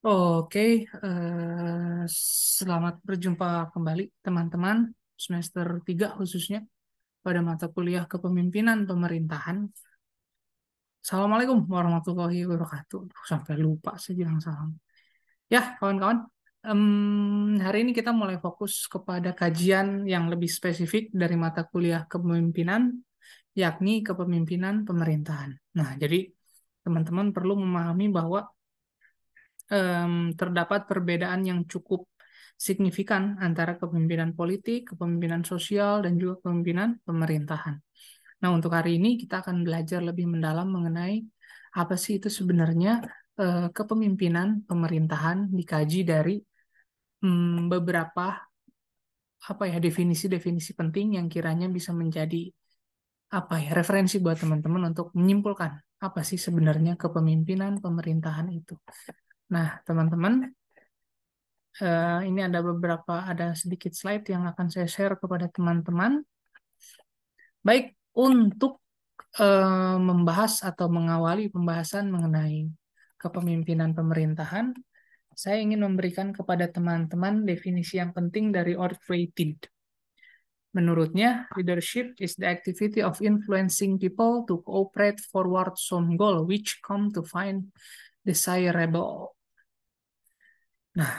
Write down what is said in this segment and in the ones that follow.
Oke, selamat berjumpa kembali teman-teman semester 3 khususnya pada mata kuliah Kepemimpinan Pemerintahan. Assalamualaikum warahmatullahi wabarakatuh. Sampai lupa saya bilang salam. Ya, kawan-kawan, hari ini kita mulai fokus kepada kajian yang lebih spesifik dari mata kuliah Kepemimpinan, yakni Kepemimpinan Pemerintahan. Nah, jadi teman-teman perlu memahami bahwa terdapat perbedaan yang cukup signifikan antara kepemimpinan politik, kepemimpinan sosial, dan juga kepemimpinan pemerintahan. Nah, untuk hari ini kita akan belajar lebih mendalam mengenai apa sih itu sebenarnya kepemimpinan pemerintahan dikaji dari beberapa definisi-definisi penting yang kiranya bisa menjadi referensi buat teman-teman untuk menyimpulkan apa sih sebenarnya kepemimpinan pemerintahan itu. Nah, teman-teman, ini ada sedikit slide yang akan saya share kepada teman-teman. Baik, untuk membahas atau mengawali pembahasan mengenai kepemimpinan pemerintahan, saya ingin memberikan kepada teman-teman definisi yang penting dari Ortway Tid. Menurutnya, leadership is the activity of influencing people to cooperate forward some goal which come to find desirable. Nah,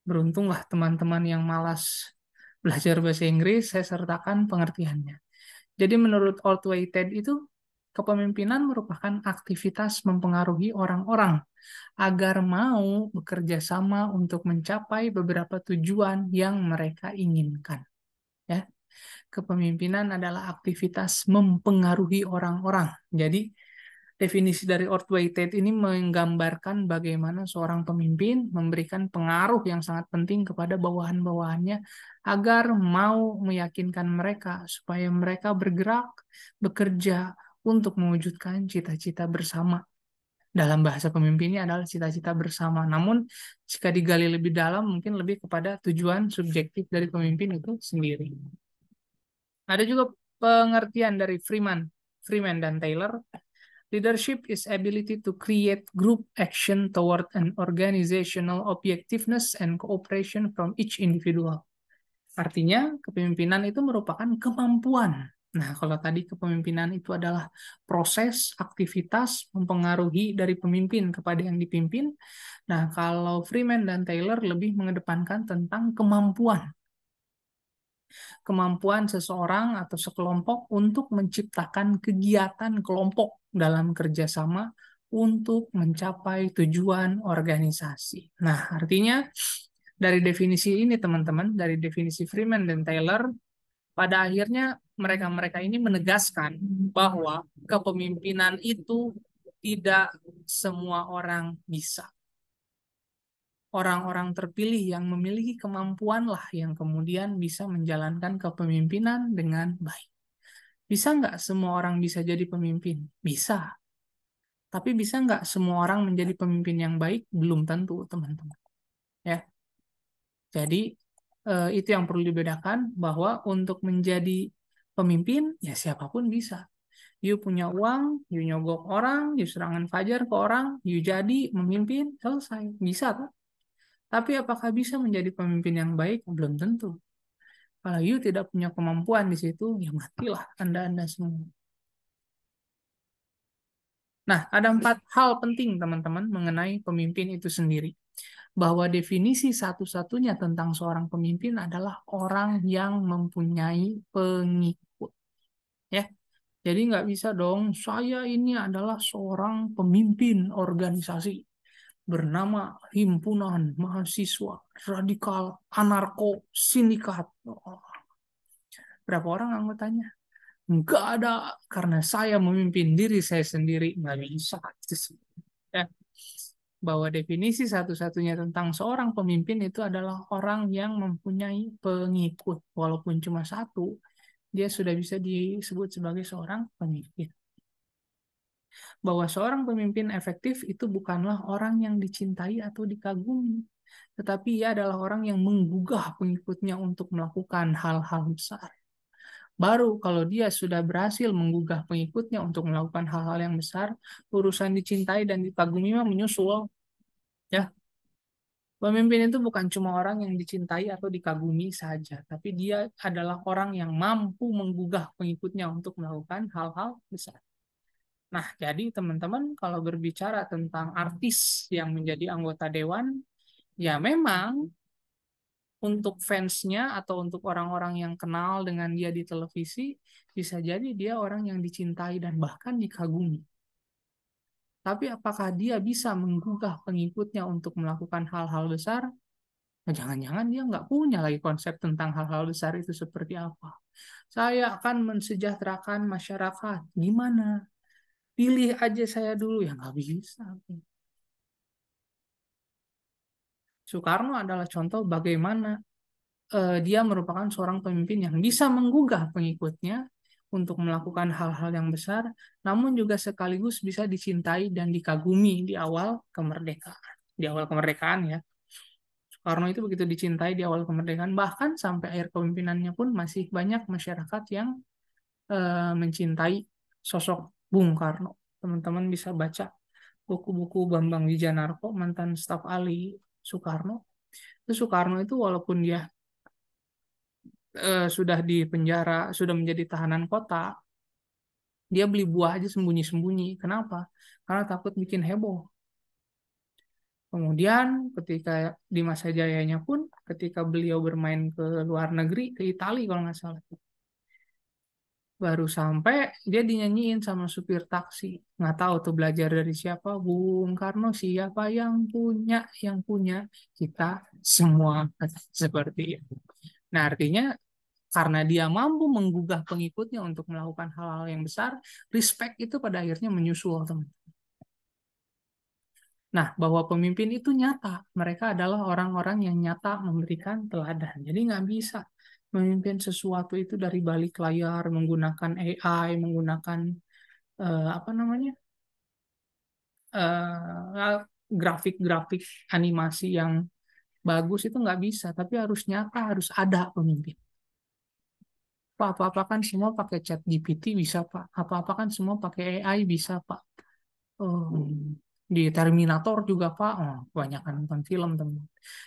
beruntunglah teman-teman yang malas belajar bahasa Inggris, saya sertakan pengertiannya. Jadi menurut Ortway Ted itu, kepemimpinan merupakan aktivitas mempengaruhi orang-orang agar mau bekerja sama untuk mencapai beberapa tujuan yang mereka inginkan. Ya, kepemimpinan adalah aktivitas mempengaruhi orang-orang. Jadi definisi dari Ortway Tate ini menggambarkan bagaimana seorang pemimpin memberikan pengaruh yang sangat penting kepada bawahan-bawahannya agar mau meyakinkan mereka supaya mereka bergerak, bekerja untuk mewujudkan cita-cita bersama. Dalam bahasa pemimpinnya adalah cita-cita bersama. Namun, jika digali lebih dalam, mungkin lebih kepada tujuan subjektif dari pemimpin itu sendiri. Ada juga pengertian dari Freeman dan Taylor. Leadership is ability to create group action toward an organizational objectiveness and cooperation from each individual. Artinya, kepemimpinan itu merupakan kemampuan. Nah, kalau tadi kepemimpinan itu adalah proses, aktivitas, mempengaruhi dari pemimpin kepada yang dipimpin. Nah, kalau Freeman dan Taylor lebih mengedepankan tentang kemampuan. Kemampuan seseorang atau sekelompok untuk menciptakan kegiatan kelompok dalam kerjasama untuk mencapai tujuan organisasi. Nah, artinya dari definisi ini teman-teman, dari definisi Freeman dan Taylor, pada akhirnya mereka-mereka ini menegaskan bahwa kepemimpinan itu tidak semua orang bisa. Orang-orang terpilih yang memiliki kemampuanlah yang kemudian bisa menjalankan kepemimpinan dengan baik. Bisa nggak semua orang bisa jadi pemimpin? Bisa. Tapi bisa nggak semua orang menjadi pemimpin yang baik? Belum tentu, teman-teman. Ya. Jadi, itu yang perlu dibedakan bahwa untuk menjadi pemimpin, ya siapapun bisa. You punya uang, you nyogok orang, you serangan fajar ke orang, you jadi memimpin, selesai. Bisa, tuh. Tapi apakah bisa menjadi pemimpin yang baik? Belum tentu. Kalau you tidak punya kemampuan di situ, ya matilah Anda-Anda semua. Nah, ada 4 hal penting teman-teman mengenai pemimpin itu sendiri. Bahwa definisi satu-satunya tentang seorang pemimpin adalah orang yang mempunyai pengikut. Ya, jadi nggak bisa dong, saya ini adalah seorang pemimpin organisasi bernama Himpunan Mahasiswa Radikal Anarko Sindikat. Oh, berapa orang anggotanya? Nggak ada, karena saya memimpin diri saya sendiri. Nggak bisa. Ya. Bahwa definisi satu-satunya tentang seorang pemimpin itu adalah orang yang mempunyai pengikut. Walaupun cuma satu, dia sudah bisa disebut sebagai seorang pemimpin. Bahwa seorang pemimpin efektif itu bukanlah orang yang dicintai atau dikagumi, tetapi ia adalah orang yang menggugah pengikutnya untuk melakukan hal-hal besar. Baru kalau dia sudah berhasil menggugah pengikutnya untuk melakukan hal-hal yang besar, urusan dicintai dan dikagumi mah menyusul. Ya, Pemimpin itu bukan cuma orang yang dicintai atau dikagumi saja, tapi dia adalah orang yang mampu menggugah pengikutnya untuk melakukan hal-hal besar. Nah, jadi teman-teman kalau berbicara tentang artis yang menjadi anggota dewan, ya memang untuk fansnya atau untuk orang-orang yang kenal dengan dia di televisi, bisa jadi dia orang yang dicintai dan bahkan dikagumi. Tapi apakah dia bisa menggugah pengikutnya untuk melakukan hal-hal besar? Nah, jangan-jangan dia nggak punya lagi konsep tentang hal-hal besar itu seperti apa. Saya akan mensejahterakan masyarakat. Gimana? Pilih aja saya dulu. Ya nggak bisa. Soekarno adalah contoh bagaimana dia merupakan seorang pemimpin yang bisa menggugah pengikutnya untuk melakukan hal-hal yang besar, namun juga sekaligus bisa dicintai dan dikagumi di awal kemerdekaan. Di awal kemerdekaan ya. Soekarno itu begitu dicintai di awal kemerdekaan, bahkan sampai akhir kepemimpinannya pun masih banyak masyarakat yang mencintai sosok Bung Karno. Teman-teman bisa baca buku-buku Bambang Wijanarko, mantan staf ahli Soekarno. Itu Soekarno itu walaupun dia sudah di penjara, sudah menjadi tahanan kota, dia beli buah aja sembunyi-sembunyi. Kenapa? Karena takut bikin heboh. Kemudian ketika di masa jayanya pun, ketika beliau bermain ke luar negeri, ke Italia kalau nggak salah, baru sampai dia dinyanyiin sama supir taksi. Nggak tahu tuh belajar dari siapa, Bung Karno siapa yang punya kita semua seperti itu. Nah artinya karena dia mampu menggugah pengikutnya untuk melakukan hal-hal yang besar, respect itu pada akhirnya menyusul, teman. Nah, bahwa pemimpin itu nyata. Mereka adalah orang-orang yang nyata memberikan teladan. Jadi nggak bisa memimpin sesuatu itu dari balik layar, menggunakan AI, menggunakan apa namanya, grafik-grafik animasi yang bagus itu nggak bisa. Tapi harus nyata, harus ada pemimpin. Pak, apa-apa kan semua pakai chat GPT bisa, Pak. Apa-apa kan semua pakai AI bisa, Pak. Di Terminator juga, Pak. Oh, kebanyakan nonton film, teman.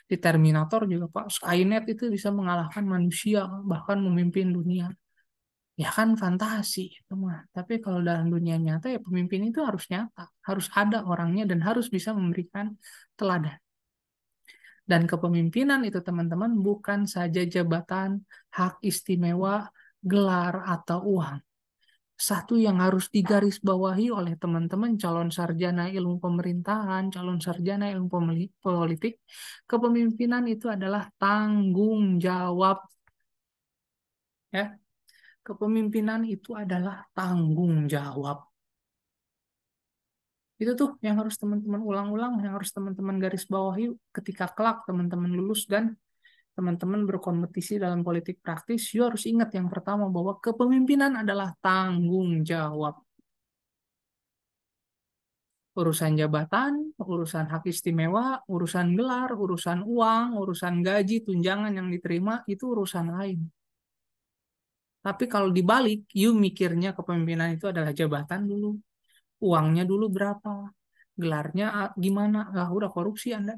Di Terminator juga, Pak. Skynet itu bisa mengalahkan manusia, bahkan memimpin dunia. Ya kan fantasi, itu mah. Tapi kalau dalam dunia nyata, ya pemimpin itu harus nyata. Harus ada orangnya dan harus bisa memberikan teladan. Dan kepemimpinan itu teman-teman bukan saja jabatan, hak istimewa, gelar, atau uang. Satu yang harus digarisbawahi oleh teman-teman calon sarjana ilmu pemerintahan, calon sarjana ilmu politik, kepemimpinan itu adalah tanggung jawab. Ya, kepemimpinan itu adalah tanggung jawab. Itu tuh yang harus teman-teman ulang-ulang, yang harus teman-teman garis bawahi ketika kelak teman-teman lulus dan teman-teman berkompetisi dalam politik praktis, you harus ingat yang pertama bahwa kepemimpinan adalah tanggung jawab. Urusan jabatan, urusan hak istimewa, urusan gelar, urusan uang, urusan gaji, tunjangan yang diterima, itu urusan lain. Tapi kalau dibalik, you mikirnya kepemimpinan itu adalah jabatan dulu, uangnya dulu berapa, gelarnya gimana, lah udah korupsi Anda.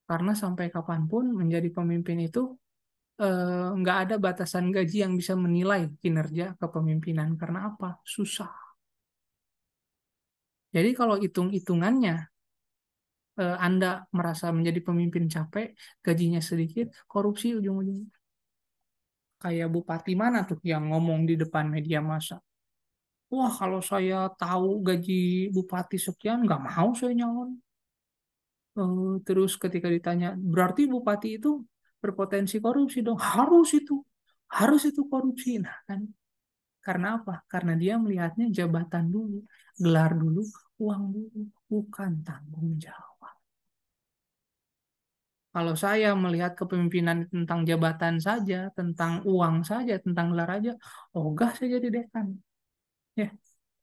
Karena sampai kapanpun menjadi pemimpin itu nggak ada batasan gaji yang bisa menilai kinerja kepemimpinan. Karena apa? Susah. Jadi kalau hitung-hitungannya Anda merasa menjadi pemimpin capek, gajinya sedikit, korupsi ujung-ujungnya. Kayak bupati mana tuh yang ngomong di depan media massa? Wah, kalau saya tahu gaji bupati sekian, nggak mau saya nyalon. Terus ketika ditanya, berarti bupati itu berpotensi korupsi dong? Harus itu korupsi. Nah, kan karena apa? Karena dia melihatnya jabatan dulu, gelar dulu, uang dulu, bukan tanggung jawab. Kalau saya melihat kepemimpinan tentang jabatan saja, tentang uang saja, tentang gelar aja, ogah saya jadi dekan. Ya,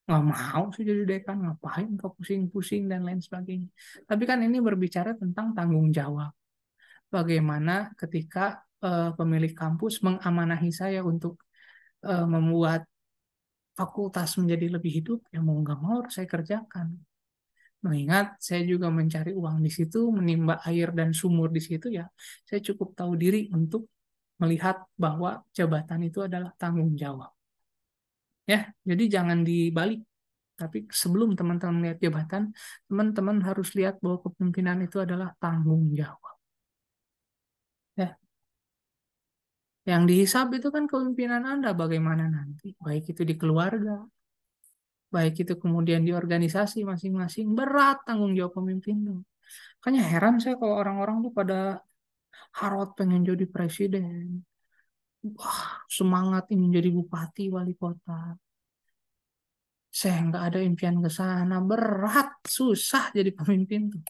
nggak mau saya jadi dekan, ngapain kau pusing-pusing dan lain sebagainya. Tapi kan ini berbicara tentang tanggung jawab. Bagaimana ketika pemilik kampus mengamanahi saya untuk membuat fakultas menjadi lebih hidup, ya mau nggak mau harus saya kerjakan. Mengingat saya juga mencari uang di situ, menimba air dan sumur di situ ya, saya cukup tahu diri untuk melihat bahwa jabatan itu adalah tanggung jawab. Ya, jadi jangan dibalik. Tapi sebelum teman-teman lihat jabatan, teman-teman harus lihat bahwa kepemimpinan itu adalah tanggung jawab. Ya, yang dihisab itu kan kepemimpinan Anda bagaimana nanti, baik itu di keluarga, baik itu kemudian di organisasi masing-masing, berat tanggung jawab pemimpin tuh. Makanya heran saya kalau orang-orang tuh pada harot pengen jadi presiden, wah semangat ingin jadi bupati, wali kota. Saya nggak ada impian ke sana, berat, susah jadi pemimpin tuh.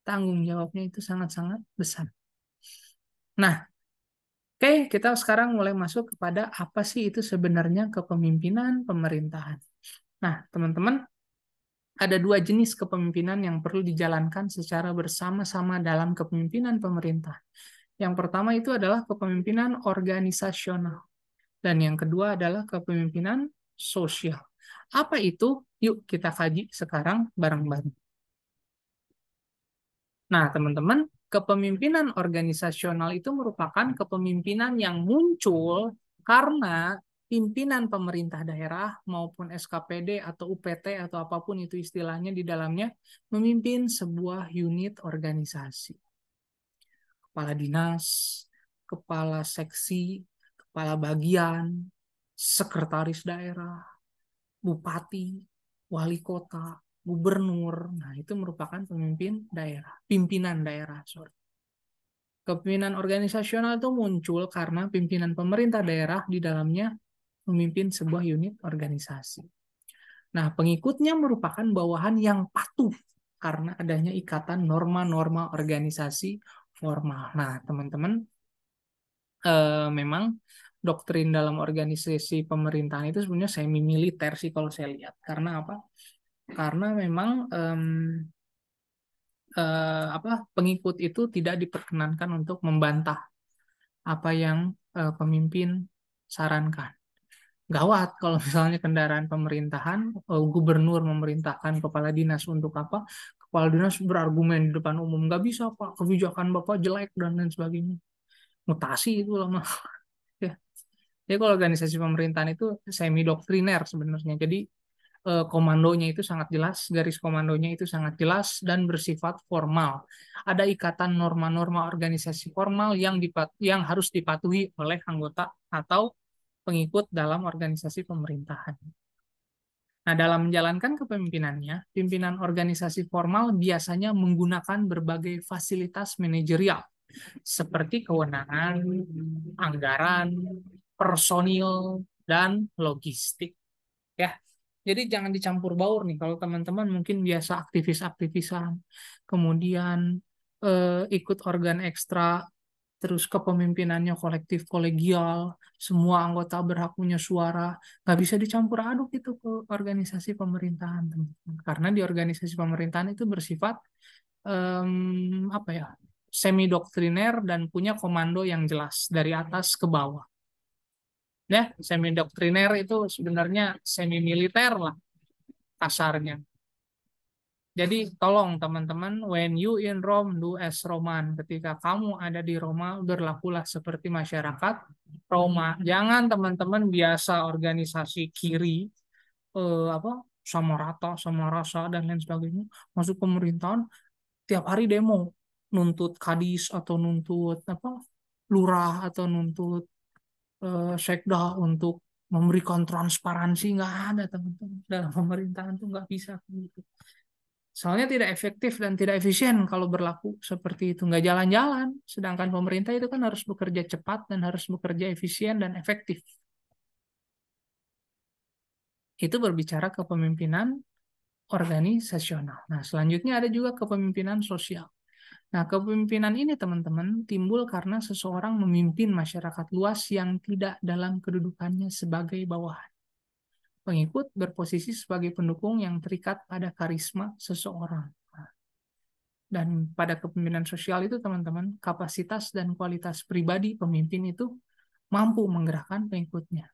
Tanggung jawabnya itu sangat-sangat besar. Nah, oke, kita sekarang mulai masuk kepada apa sih itu sebenarnya kepemimpinan pemerintahan. Nah, teman-teman, ada dua jenis kepemimpinan yang perlu dijalankan secara bersama-sama dalam kepemimpinan pemerintah. Yang pertama itu adalah kepemimpinan organisasional. Dan yang kedua adalah kepemimpinan sosial. Apa itu? Yuk kita kaji sekarang bareng-bareng. Nah, teman-teman, kepemimpinan organisasional itu merupakan kepemimpinan yang muncul karena pimpinan pemerintah daerah maupun SKPD atau UPT atau apapun itu istilahnya di dalamnya memimpin sebuah unit organisasi. Kepala dinas, kepala seksi, kepala bagian, sekretaris daerah, bupati, wali kota, gubernur. Nah, itu merupakan pemimpin daerah, pimpinan daerah, sorry. Kepemimpinan organisasional itu muncul karena pimpinan pemerintah daerah di dalamnya memimpin sebuah unit organisasi. Nah, pengikutnya merupakan bawahan yang patuh karena adanya ikatan norma-norma organisasi formal. Nah, teman-teman, memang doktrin dalam organisasi pemerintahan itu sebenarnya semi militer sih kalau saya lihat. Karena apa? Karena memang pengikut itu tidak diperkenankan untuk membantah apa yang pemimpin sarankan. Gawat kalau misalnya kendaraan pemerintahan, gubernur memerintahkan kepala dinas untuk apa, kepala dinas berargumen di depan umum, nggak bisa Pak, kebijakan Bapak jelek dan lain sebagainya. Mutasi itu lama. Ya. Jadi kalau organisasi pemerintahan itu semi doktriner sebenarnya. Jadi komandonya itu sangat jelas, garis komandonya itu sangat jelas dan bersifat formal. Ada ikatan norma-norma organisasi formal yang harus dipatuhi oleh anggota atau pengikut dalam organisasi pemerintahan. Nah, dalam menjalankan kepemimpinannya, pimpinan organisasi formal biasanya menggunakan berbagai fasilitas manajerial seperti kewenangan, anggaran, personil, dan logistik. Ya, jadi jangan dicampur baur nih. Kalau teman-teman mungkin biasa aktivis-aktivisan, kemudian ikut organ ekstra, terus kepemimpinannya kolektif kolegial, semua anggota berhak punya suara, nggak bisa dicampur aduk itu ke organisasi pemerintahan, teman-teman. Karena di organisasi pemerintahan itu bersifat apa ya, semi doktriner dan punya komando yang jelas dari atas ke bawah. Ya, semi doktriner itu sebenarnya semi militer lah kasarnya. Jadi tolong teman-teman, when you in Rome, do as Roman. Ketika kamu ada di Roma, berlakulah seperti masyarakat Roma. Jangan teman-teman biasa organisasi kiri, apa sama rata, sama rasa dan lain sebagainya. Masuk pemerintahan, tiap hari demo, nuntut kadis atau nuntut apa, lurah atau nuntut sekda untuk memberikan transparansi. Nggak ada teman-teman dalam pemerintahan tuh nggak bisa gitu. Soalnya tidak efektif dan tidak efisien kalau berlaku seperti itu. Nggak jalan-jalan. Sedangkan pemerintah itu kan harus bekerja cepat dan harus bekerja efisien dan efektif. Itu berbicara kepemimpinan organisasional. Nah, selanjutnya ada juga kepemimpinan sosial. Nah, kepemimpinan ini teman-teman timbul karena seseorang memimpin masyarakat luas yang tidak dalam kedudukannya sebagai bawahan. Pengikut berposisi sebagai pendukung yang terikat pada karisma seseorang. Dan pada kepemimpinan sosial itu teman-teman, kapasitas dan kualitas pribadi pemimpin itu mampu menggerakkan pengikutnya.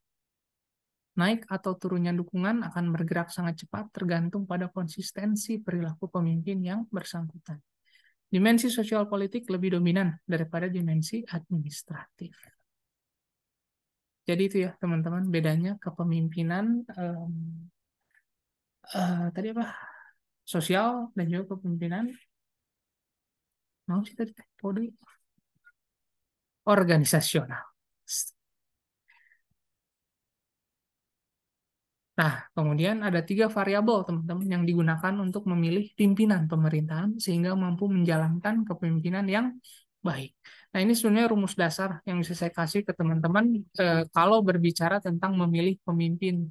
Naik atau turunnya dukungan akan bergerak sangat cepat tergantung pada konsistensi perilaku pemimpin yang bersangkutan. Dimensi sosial politik lebih dominan daripada dimensi administratif. Jadi itu ya teman-teman bedanya kepemimpinan tadi apa sosial dan juga kepemimpinan mau sih tadi organisasional. Nah, kemudian ada 3 variabel teman-teman yang digunakan untuk memilih pimpinan pemerintahan sehingga mampu menjalankan kepemimpinan yang baik. Nah, ini sebenarnya rumus dasar yang bisa saya kasih ke teman-teman kalau berbicara tentang memilih pemimpin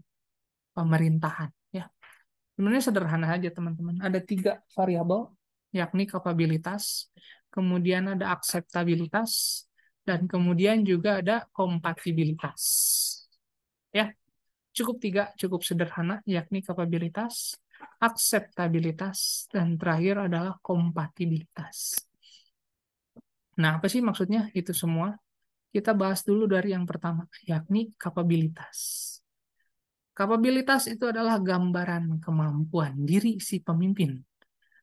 pemerintahan. Ya, sebenarnya sederhana aja teman-teman. Ada 3 variabel, yakni kapabilitas, kemudian ada akseptabilitas, dan kemudian juga ada kompatibilitas. Ya, cukup 3, cukup sederhana, yakni kapabilitas, akseptabilitas, dan terakhir adalah kompatibilitas. Nah, apa sih maksudnya itu semua? Kita bahas dulu dari yang pertama, yakni kapabilitas. Kapabilitas itu adalah gambaran kemampuan diri si pemimpin,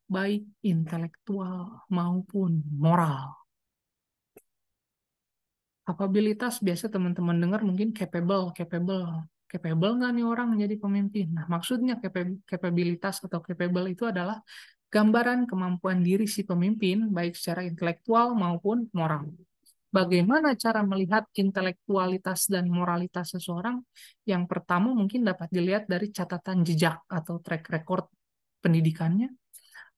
baik intelektual maupun moral. Kapabilitas biasa teman-teman dengar mungkin capable nggak nih orang menjadi pemimpin. Nah, maksudnya capabilitas atau capable itu adalah gambaran kemampuan diri si pemimpin baik secara intelektual maupun moral. Bagaimana cara melihat intelektualitas dan moralitas seseorang? Yang pertama mungkin dapat dilihat dari catatan jejak atau track record pendidikannya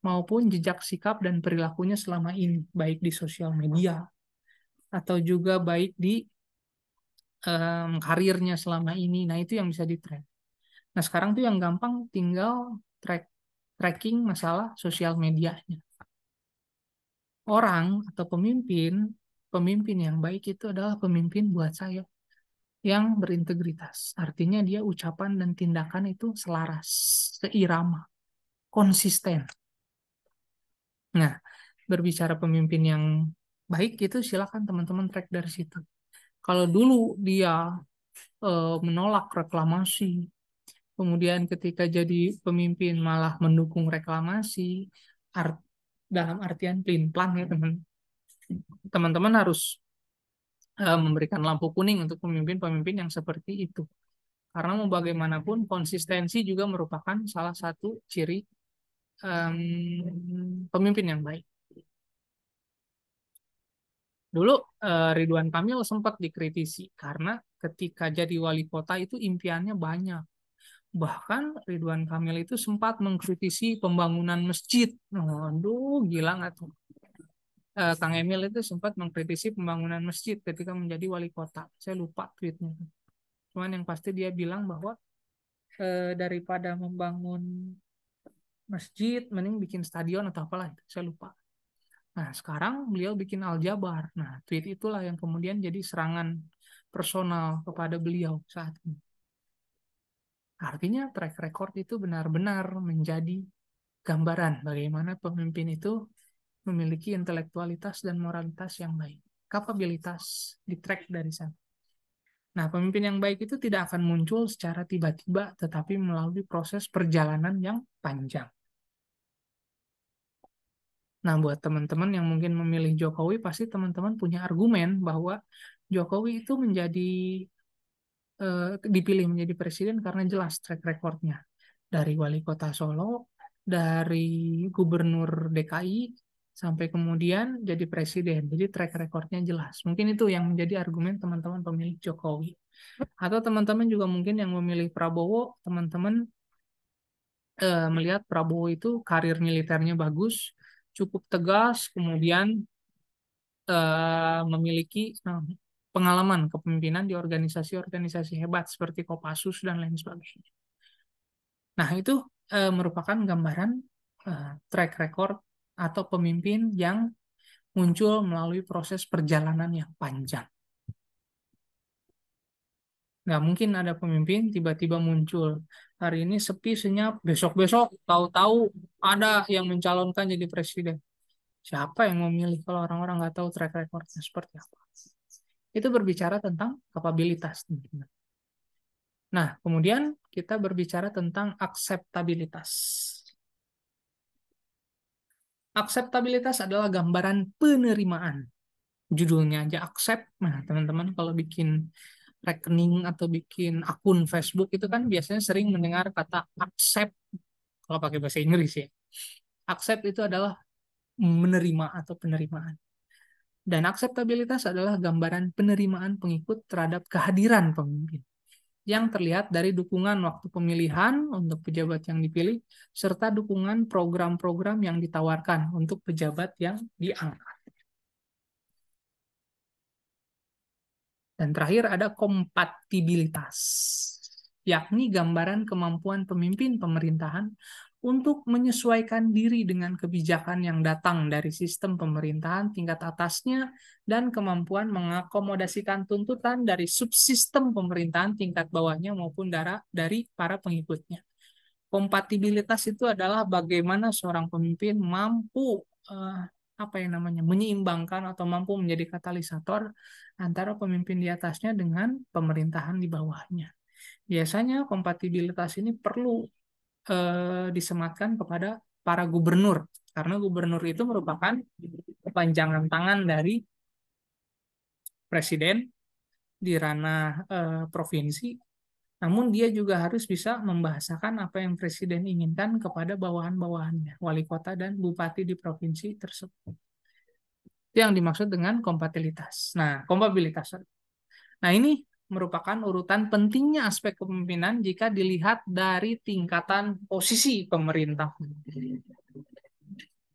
maupun jejak sikap dan perilakunya selama ini, baik di sosial media atau juga baik di karirnya selama ini. Nah, itu yang bisa di-track. Nah, sekarang tuh yang gampang tinggal tracking masalah sosial medianya. Orang atau pemimpin yang baik itu adalah pemimpin buat saya yang berintegritas. Artinya dia ucapan dan tindakan itu selaras, seirama, konsisten. Nah, berbicara pemimpin yang baik itu silakan teman-teman track dari situ. Kalau dulu dia menolak reklamasi, kemudian ketika jadi pemimpin malah mendukung reklamasi, art, dalam artian pelin-pelan ya teman-teman harus memberikan lampu kuning untuk pemimpin-pemimpin yang seperti itu. Karena mau bagaimanapun konsistensi juga merupakan salah satu ciri pemimpin yang baik. Dulu Ridwan Kamil sempat dikritisi karena ketika jadi wali kota itu impiannya banyak. Bahkan Ridwan Kamil itu sempat mengkritisi pembangunan masjid. Aduh, gila nggak tuh? Kang Emil itu sempat mengkritisi pembangunan masjid ketika menjadi wali kota. Saya lupa tweetnya. Cuman yang pasti dia bilang bahwa daripada membangun masjid, mending bikin stadion atau apalah. Saya lupa. Nah, sekarang beliau bikin Aljabar. Nah, tweet itulah yang kemudian jadi serangan personal kepada beliau saat ini. Artinya track record itu benar-benar menjadi gambaran bagaimana pemimpin itu memiliki intelektualitas dan moralitas yang baik. Kapabilitas di track dari sana. Nah, pemimpin yang baik itu tidak akan muncul secara tiba-tiba, tetapi melalui proses perjalanan yang panjang. Nah, buat teman-teman yang mungkin memilih Jokowi, pasti teman-teman punya argumen bahwa Jokowi itu dipilih menjadi presiden karena jelas track recordnya. Dari wali kota Solo, dari gubernur DKI, sampai kemudian jadi presiden. Jadi track recordnya jelas. Mungkin itu yang menjadi argumen teman-teman pemilih Jokowi. Atau teman-teman juga mungkin yang memilih Prabowo, teman-teman melihat Prabowo itu karir militernya bagus, cukup tegas, kemudian memiliki pengalaman kepemimpinan di organisasi-organisasi hebat seperti Kopassus dan lain sebagainya. Nah, itu merupakan gambaran track record atau pemimpin yang muncul melalui proses perjalanan yang panjang. Nggak mungkin ada pemimpin tiba-tiba muncul. Hari ini sepi, senyap, besok-besok tahu-tahu ada yang mencalonkan jadi presiden. Siapa yang mau milih kalau orang-orang nggak tahu track recordnya seperti apa? Itu berbicara tentang kapabilitas. Nah, kemudian kita berbicara tentang akseptabilitas. Akseptabilitas adalah gambaran penerimaan. Judulnya aja accept. Nah, teman-teman kalau bikin rekening atau bikin akun Facebook itu kan biasanya sering mendengar kata accept kalau pakai bahasa Inggris ya. Accept itu adalah menerima atau penerimaan. Dan akseptabilitas adalah gambaran penerimaan pengikut terhadap kehadiran pemimpin yang terlihat dari dukungan waktu pemilihan untuk pejabat yang dipilih, serta dukungan program-program yang ditawarkan untuk pejabat yang diangkat. Dan terakhir ada kompatibilitas, yakni gambaran kemampuan pemimpin pemerintahan untuk menyesuaikan diri dengan kebijakan yang datang dari sistem pemerintahan tingkat atasnya dan kemampuan mengakomodasikan tuntutan dari subsistem pemerintahan tingkat bawahnya maupun dari para pengikutnya. Kompatibilitas itu adalah bagaimana seorang pemimpin mampu apa yang namanya menyeimbangkan atau mampu menjadi katalisator antara pemimpin di atasnya dengan pemerintahan di bawahnya. Biasanya kompatibilitas ini perlu disematkan kepada para gubernur karena gubernur itu merupakan kepanjangan tangan dari presiden di ranah provinsi. Namun dia juga harus bisa membahasakan apa yang presiden inginkan kepada bawahan-bawahannya, wali kota dan bupati di provinsi tersebut. Itu yang dimaksud dengan kompatibilitas. Nah, kompatibilitas. Nah, ini merupakan urutan pentingnya aspek kepemimpinan jika dilihat dari tingkatan posisi pemerintah.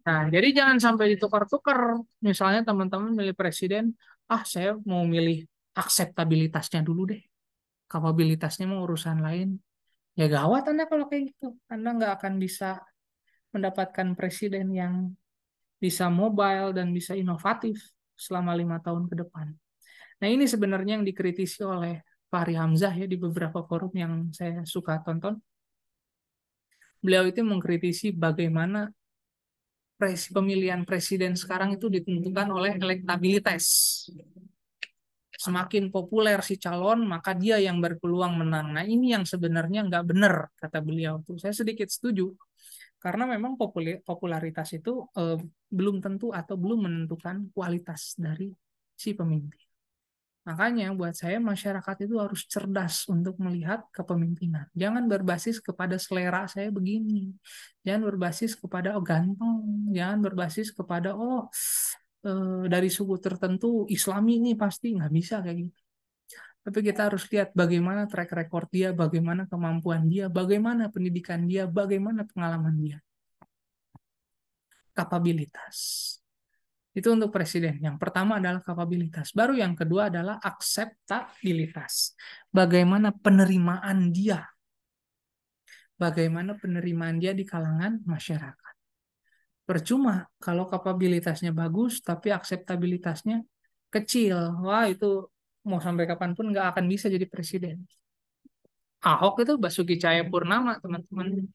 Nah, jadi jangan sampai ditukar-tukar. Misalnya teman-teman milih presiden, saya mau milih akseptabilitasnya dulu deh. Kapabilitasnya mau urusan lain. Ya gawat Anda kalau kayak gitu. Anda nggak akan bisa mendapatkan presiden yang bisa mobile dan bisa inovatif selama 5 tahun ke depan. Nah ini sebenarnya yang dikritisi oleh Fahri Hamzah ya di beberapa forum yang saya suka tonton. Beliau itu mengkritisi bagaimana pemilihan presiden sekarang itu ditentukan oleh elektabilitas. Semakin populer si calon, maka dia yang berpeluang menang. Nah ini yang sebenarnya nggak benar, kata beliau. Tuh saya sedikit setuju. Karena memang popularitas itu belum tentu atau belum menentukan kualitas dari si pemimpin. Makanya buat saya masyarakat itu harus cerdas untuk melihat kepemimpinan. Jangan berbasis kepada selera saya begini. Jangan berbasis kepada ganteng. Jangan berbasis kepada dari suku tertentu Islami ini pasti nggak bisa kayak gitu. Tapi kita harus lihat bagaimana track record dia, bagaimana kemampuan dia, bagaimana pendidikan dia, bagaimana pengalaman dia. Kapabilitas. Itu untuk presiden. Yang pertama adalah kapabilitas. Baru yang kedua adalah akseptabilitas. Bagaimana penerimaan dia. Bagaimana penerimaan dia di kalangan masyarakat. Percuma kalau kapabilitasnya bagus, tapi akseptabilitasnya kecil. Wah itu mau sampai kapanpun nggak akan bisa jadi presiden. Ahok itu Basuki Cahayapurnama, teman-teman.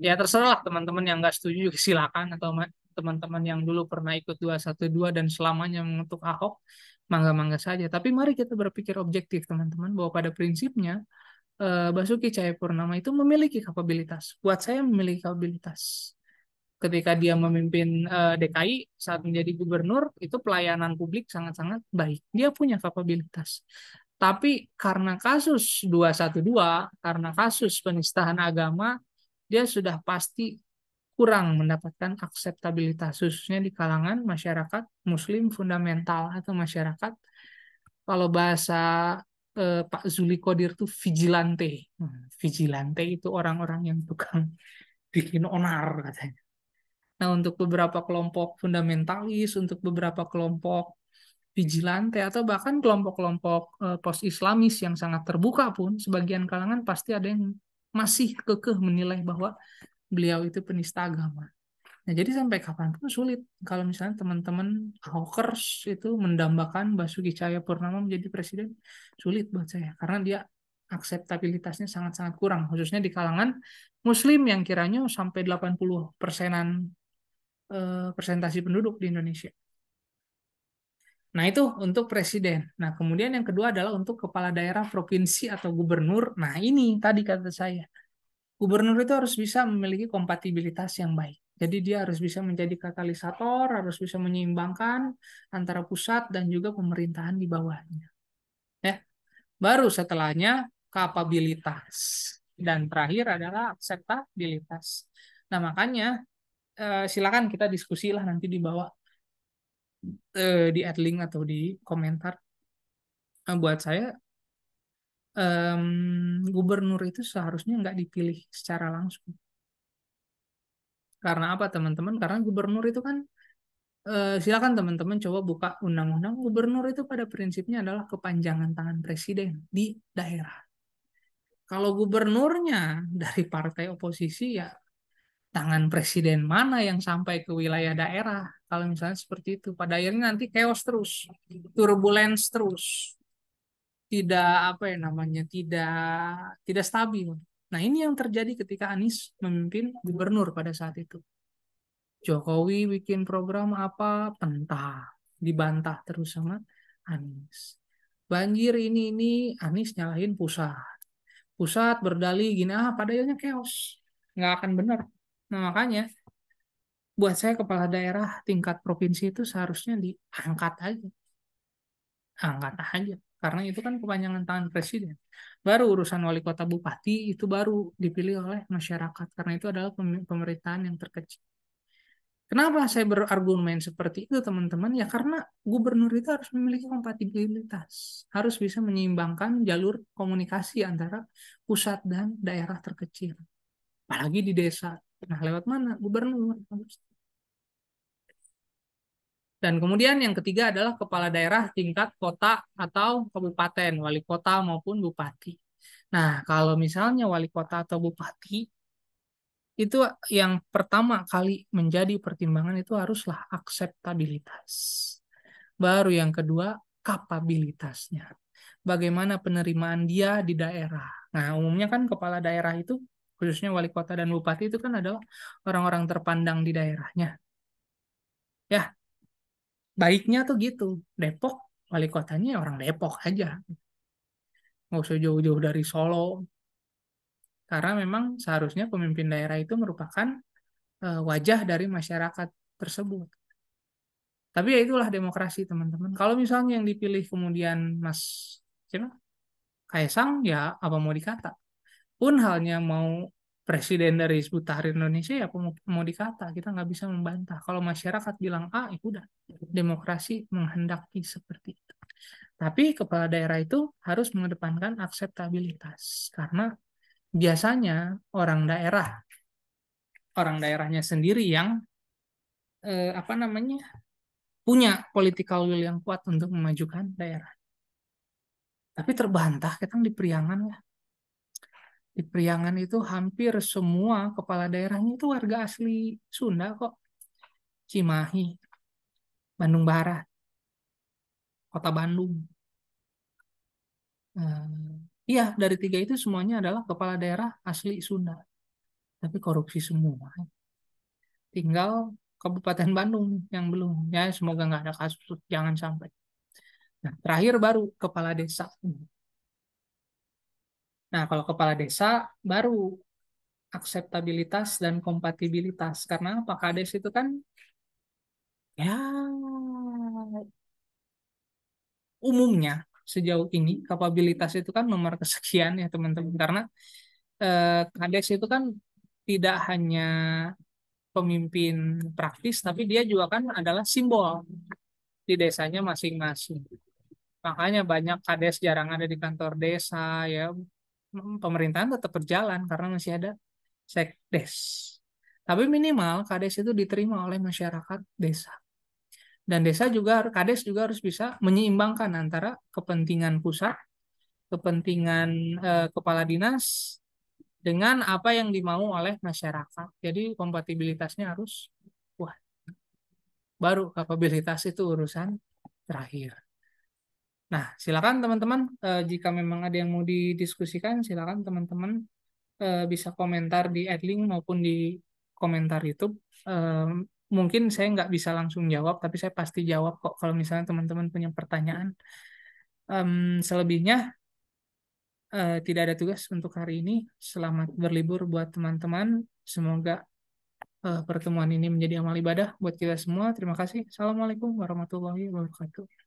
Ya terserah teman-teman yang nggak setuju juga silakan atau teman-teman yang dulu pernah ikut 212 dan selamanya mengutuk Ahok, mangga-mangga saja. Tapi mari kita berpikir objektif teman-teman bahwa pada prinsipnya Basuki Cahayapurnama itu memiliki kapabilitas. Buat saya memiliki kapabilitas. Ketika dia memimpin DKI saat menjadi gubernur, itu pelayanan publik sangat-sangat baik. Dia punya kapabilitas. Tapi karena kasus 212, karena kasus penistaan agama, dia sudah pasti kurang mendapatkan akseptabilitas, khususnya di kalangan masyarakat Muslim fundamental atau masyarakat, kalau bahasa Pak Zuli Qadir itu vigilante. Vigilante itu orang-orang yang tukang bikin onar katanya. Nah, untuk beberapa kelompok fundamentalis, untuk beberapa kelompok vigilante, atau bahkan kelompok-kelompok post-Islamis yang sangat terbuka pun, sebagian kalangan pasti ada yang masih kekeh menilai bahwa beliau itu penista agama. Nah, jadi sampai kapanpun sulit kalau misalnya teman-teman Ahokers itu mendambakan Basuki Cahayapurnama menjadi presiden, sulit buat saya karena dia akseptabilitasnya sangat-sangat kurang, khususnya di kalangan Muslim yang kiranya sampai 80%-an persentasi penduduk di Indonesia. Nah, itu untuk presiden. Nah, kemudian yang kedua adalah untuk kepala daerah provinsi atau gubernur. Nah, ini tadi kata saya. Gubernur itu harus bisa memiliki kompatibilitas yang baik. Jadi dia harus bisa menjadi katalisator, harus bisa menyeimbangkan antara pusat dan juga pemerintahan di bawahnya. Ya, baru setelahnya kapabilitas. Dan terakhir adalah akseptabilitas. Nah, makanya silakan kita diskusilah nanti di bawah di add link atau di komentar. Buat saya gubernur itu seharusnya nggak dipilih secara langsung. Karena apa teman-teman? Karena gubernur itu kan silakan teman-teman coba buka undang-undang. Gubernur itu pada prinsipnya adalah kepanjangan tangan presiden di daerah. Kalau gubernurnya dari partai oposisi ya tangan presiden mana yang sampai ke wilayah daerah? Kalau misalnya seperti itu, pada akhirnya nanti chaos terus, turbulence terus, tidak apa ya namanya, tidak stabil. Nah, ini yang terjadi ketika Anies memimpin gubernur pada saat itu. Jokowi bikin program apa, pentah, dibantah terus sama Anies. Banjir ini Anies nyalahin pusat. Pusat berdalih gini, pada akhirnya chaos. Nggak akan benar. Nah, makanya buat saya kepala daerah tingkat provinsi itu seharusnya diangkat aja. Angkat aja. Karena itu kan kepanjangan tangan presiden. Baru urusan wali kota bupati itu baru dipilih oleh masyarakat. Karena itu adalah pemerintahan yang terkecil. Kenapa saya berargumen seperti itu, teman-teman? Ya karena gubernur itu harus memiliki kompatibilitas, harus bisa menyeimbangkan jalur komunikasi antara pusat dan daerah terkecil, apalagi di desa. Nah, lewat mana? Gubernur. Dan kemudian yang ketiga adalah kepala daerah tingkat kota atau kabupaten, wali kota maupun bupati. Nah, kalau misalnya wali kota atau bupati, itu yang pertama kali menjadi pertimbangan itu haruslah akseptabilitas. Baru yang kedua, kapabilitasnya. Bagaimana penerimaan dia di daerah. Nah, umumnya kan kepala daerah itu, khususnya wali kota dan bupati itu kan adalah orang-orang terpandang di daerahnya. Ya, baiknya tuh gitu. Depok, wali kotanya ya orang Depok aja. Nggak usah jauh-jauh dari Solo. Karena memang seharusnya pemimpin daerah itu merupakan wajah dari masyarakat tersebut. Tapi ya itulah demokrasi, teman-teman. Kalau misalnya yang dipilih kemudian Mas siapa? Kaisang, ya apa mau dikata. Pun halnya mau presiden dari Hizbut Tahrir Indonesia, ya apa mau dikata. Kita nggak bisa membantah. Kalau masyarakat bilang A, ya udah. Demokrasi menghendaki seperti itu. Tapi kepala daerah itu harus mengedepankan akseptabilitas. Karena biasanya orang daerah, orang daerahnya sendiri yang apa namanya punya political will yang kuat untuk memajukan daerah. Tapi terbantah, kita di Priangan ya. Di Priangan itu hampir semua kepala daerahnya itu warga asli Sunda kok. Cimahi, Bandung Barat, Kota Bandung. Iya, dari tiga itu semuanya adalah kepala daerah asli Sunda. Tapi korupsi semua. Tinggal Kabupaten Bandung yang belum. Ya, semoga nggak ada kasus, jangan sampai. Nah, terakhir baru kepala desa. Nah, kalau kepala desa baru akseptabilitas dan kompatibilitas. Karena Pak Kades itu kan ya umumnya sejauh ini kapabilitas itu kan nomor kesekian ya teman-teman. Karena Kades itu kan tidak hanya pemimpin praktis, tapi dia juga kan adalah simbol di desanya masing-masing. Makanya banyak kades jarang ada di kantor desa ya. Pemerintahan tetap berjalan karena masih ada sekdes. Tapi minimal kades itu diterima oleh masyarakat desa. Dan kades juga harus bisa menyeimbangkan antara kepentingan pusat, kepentingan kepala dinas dengan apa yang dimau oleh masyarakat. Jadi kompatibilitasnya harus wah, baru kapabilitas itu urusan terakhir. Nah, silakan teman-teman jika memang ada yang mau didiskusikan, silakan teman-teman bisa komentar di Adlink maupun di komentar YouTube. Mungkin saya nggak bisa langsung jawab, tapi saya pasti jawab kok kalau misalnya teman-teman punya pertanyaan. Selebihnya tidak ada tugas untuk hari ini. Selamat berlibur buat teman-teman. Semoga pertemuan ini menjadi amal ibadah buat kita semua. Terima kasih. Assalamualaikum warahmatullahi wabarakatuh.